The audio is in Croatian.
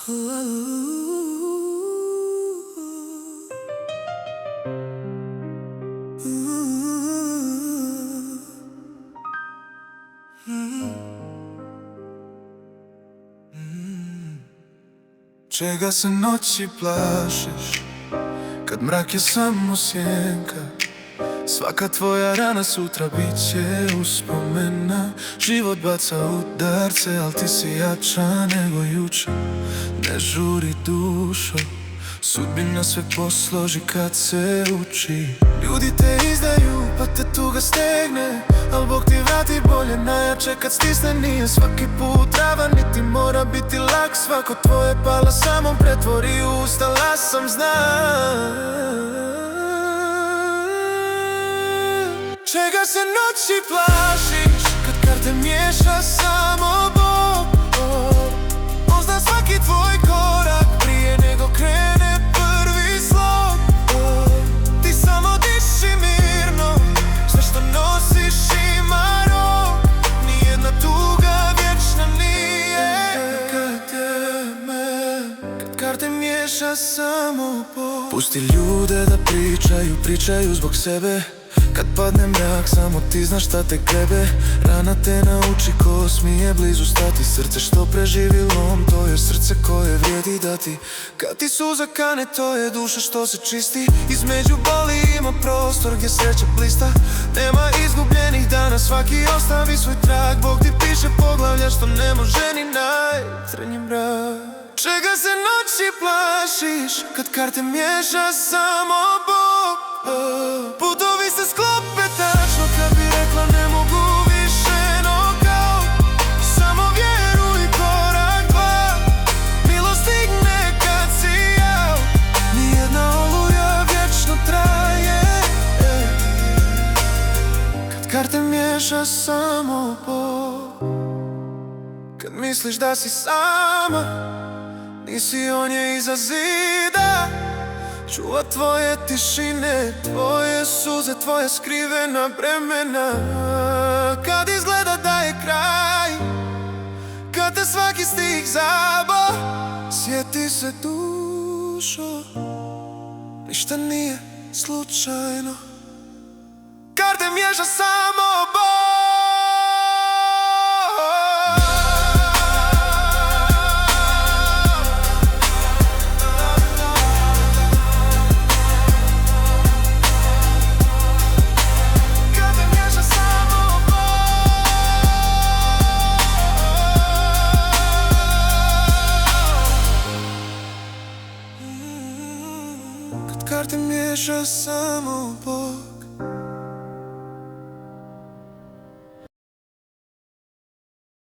Čega se noći plašiš, kad mrak je samo sjenka? Svaka tvoja rana sutra bit će uspomena. Život baca udarce, al ti si jača nego jučer. Ne žuri dušo, sudbina sve posloži kad se uči. Ljudi te izdaju, pa te tuga stegne, al Bog ti vrati bolje najjače kad stisne. Nije svaki put ravan, niti mora biti lak. Svako tvoje pala samo pretvori u ustala sam znam. Čega se noći plašiš, kad karte miješa samo Bog? On zna svaki tvoj korak prije nego krene prvi slog. Ti samo diši mirno, sve što nosiš ima rok. Nijedna tuga vječna nije. Kad karte miješa samo Bog. Pusti ljude da pričaju zbog sebe. Kad padne mrak, samo ti znaš šta te grebe. Rana te nauči ko smije blizu stati. Srce što preživi lom, to je srce koje vrijedi dati. Kad ti suza kane, to je duša što se čisti. Između boli ima prostor gdje sreća blista. Nema izgubljenih dana, svaki ostavi svoj trag. Bog ti piše poglavlja što ne može ni najcrnji mrak. Čega se noći plašiš, kad karte miješa samo Bog? Putovi se sklope tačno kad bi rekla ne mogu više nokaut. Samo vjeruj korak dva, milost stigne kad si out. Nijedna oluja vječno traje, kad karte miješa samo Bog. Kad misliš da si sama, nisi, on je iza zida. Čuva tvoje tišine, tvoje suze, tvoje skrivena bremena. Kad izgleda da je kraj, kad te svaki stih zabo, sjeti se dušo, ništa nije slučajno. Karte miješa samo Bog. Karte miješa samo Bog.